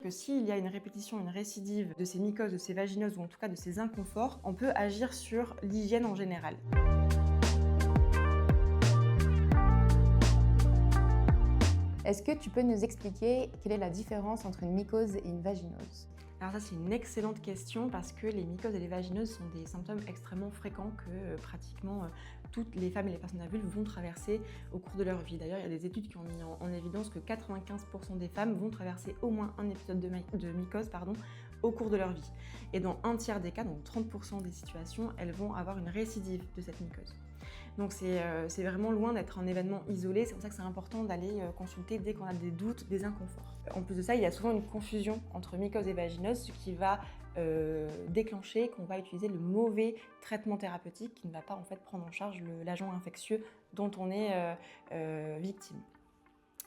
Que s'il y a une répétition, une récidive de ces mycoses, de ces vaginoses ou en tout cas de ces inconforts, on peut agir sur l'hygiène en général. Est-ce que tu peux nous expliquer quelle est la différence entre une mycose et une vaginose? Alors ça, c'est une excellente question parce que les mycoses et les vaginoses sont des symptômes extrêmement fréquents que pratiquement toutes les femmes et les personnes adultes vont traverser au cours de leur vie. D'ailleurs, il y a des études qui ont mis en évidence que 95% des femmes vont traverser au moins un épisode de mycose au cours de leur vie. Et dans un tiers des cas, donc 30% des situations, elles vont avoir une récidive de cette mycose. Donc c'est vraiment loin d'être un événement isolé, c'est pour ça que c'est important d'aller consulter dès qu'on a des doutes, des inconforts. En plus de ça, il y a souvent une confusion entre mycose et vaginose, ce qui va déclencher qu'on va utiliser le mauvais traitement thérapeutique qui ne va pas en fait prendre en charge l'agent infectieux dont on est victime.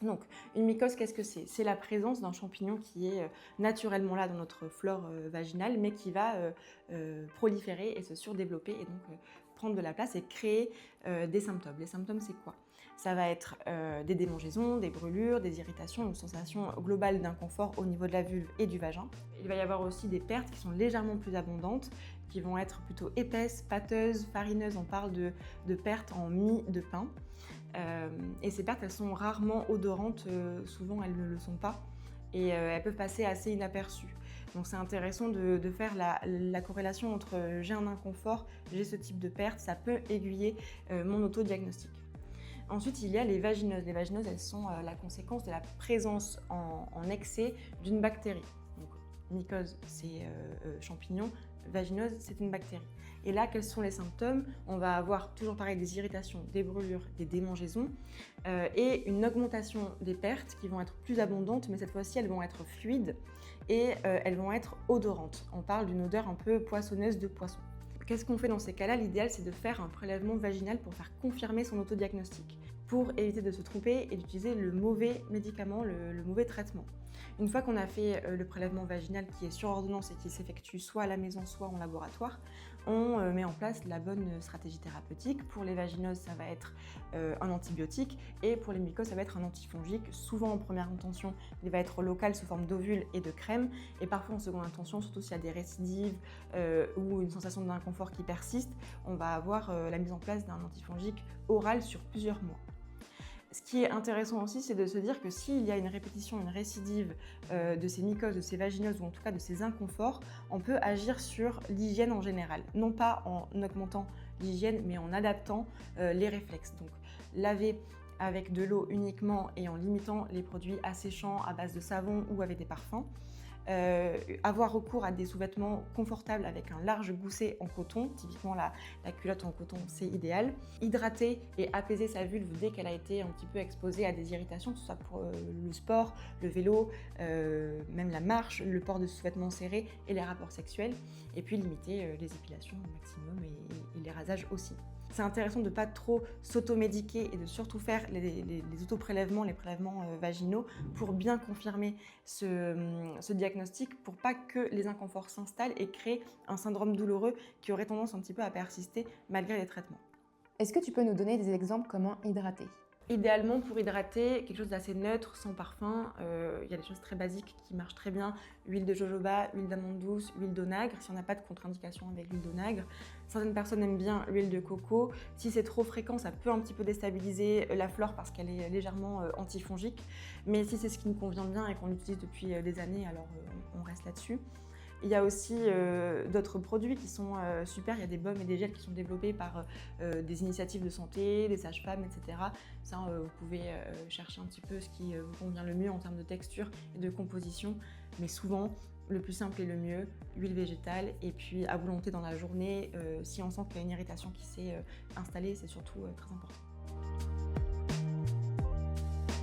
Donc, une mycose, qu'est-ce que c'est? C'est la présence d'un champignon qui est naturellement là dans notre flore vaginale, mais qui va proliférer et se surdévelopper et donc prendre de la place et créer des symptômes. Les symptômes, c'est quoi? Ça va être des démangeaisons, des brûlures, des irritations, une sensation globale d'inconfort au niveau de la vulve et du vagin. Il va y avoir aussi des pertes qui sont légèrement plus abondantes, qui vont être plutôt épaisses, pâteuses, farineuses. On parle de pertes en mie de pain. Et ces pertes, elles sont rarement odorantes, souvent elles ne le sont pas, et elles peuvent passer assez inaperçues. Donc c'est intéressant de faire la corrélation entre j'ai un inconfort, j'ai ce type de perte, ça peut aiguiller mon autodiagnostic. Ensuite, il y a les vaginoses. Les vaginoses, elles sont la conséquence de la présence en excès d'une bactérie. Donc, mycose, c'est champignon, vaginose, c'est une bactérie. Et là, quels sont les symptômes? On va avoir toujours pareil des irritations, des brûlures, des démangeaisons et une augmentation des pertes qui vont être plus abondantes, mais cette fois-ci, elles vont être fluides et elles vont être odorantes. On parle d'une odeur un peu poissonneuse de poisson. Qu'est-ce qu'on fait dans ces cas-là? L'idéal, c'est de faire un prélèvement vaginal pour faire confirmer son autodiagnostic, pour éviter de se tromper et d'utiliser le mauvais médicament, le mauvais traitement. Une fois qu'on a fait le prélèvement vaginal qui est sur ordonnance et qui s'effectue soit à la maison, soit en laboratoire, on met en place la bonne stratégie thérapeutique. Pour les vaginoses, ça va être un antibiotique et pour les mycoses, ça va être un antifongique. Souvent en première intention, il va être local sous forme d'ovule et de crème et parfois en seconde intention, surtout s'il y a des récidives ou une sensation d'inconfort qui persiste, on va avoir la mise en place d'un antifongique oral sur plusieurs mois. Ce qui est intéressant aussi, c'est de se dire que s'il y a une répétition, une récidive de ces mycoses, de ces vaginoses ou en tout cas de ces inconforts, on peut agir sur l'hygiène en général. Non pas en augmentant l'hygiène, mais en adaptant les réflexes. Donc laver avec de l'eau uniquement et en limitant les produits asséchants à base de savon ou avec des parfums. Avoir recours à des sous-vêtements confortables avec un large gousset en coton, typiquement la culotte en coton, c'est idéal. Hydrater et apaiser sa vulve dès qu'elle a été un petit peu exposée à des irritations, que ce soit pour le sport, le vélo, même la marche, le port de sous-vêtements serrés et les rapports sexuels. Et puis limiter les épilations au maximum et les rasages aussi. C'est intéressant de ne pas trop s'automédiquer et de surtout faire les autoprélèvements, les prélèvements vaginaux pour bien confirmer ce diagnostic pour pas que les inconforts s'installent et créent un syndrome douloureux qui aurait tendance un petit peu à persister malgré les traitements. Est-ce que tu peux nous donner des exemples comment hydrater? Idéalement, pour hydrater, quelque chose d'assez neutre, sans parfum, il y a des choses très basiques qui marchent très bien. Huile de jojoba, huile d'amande douce, huile d'onagre, si on n'a pas de contre-indication avec l'huile d'onagre. Certaines personnes aiment bien l'huile de coco. Si c'est trop fréquent, ça peut un petit peu déstabiliser la flore parce qu'elle est légèrement antifongique. Mais si c'est ce qui nous convient bien et qu'on l'utilise depuis des années, alors on reste là-dessus. Il y a aussi d'autres produits qui sont super. Il y a des baumes et des gels qui sont développés par des initiatives de santé, des sages-femmes, etc. Ça, vous pouvez chercher un petit peu ce qui vous convient le mieux en termes de texture et de composition. Mais souvent, le plus simple et le mieux, huile végétale. Et puis à volonté dans la journée, si on sent qu'il y a une irritation qui s'est installée, c'est surtout très important.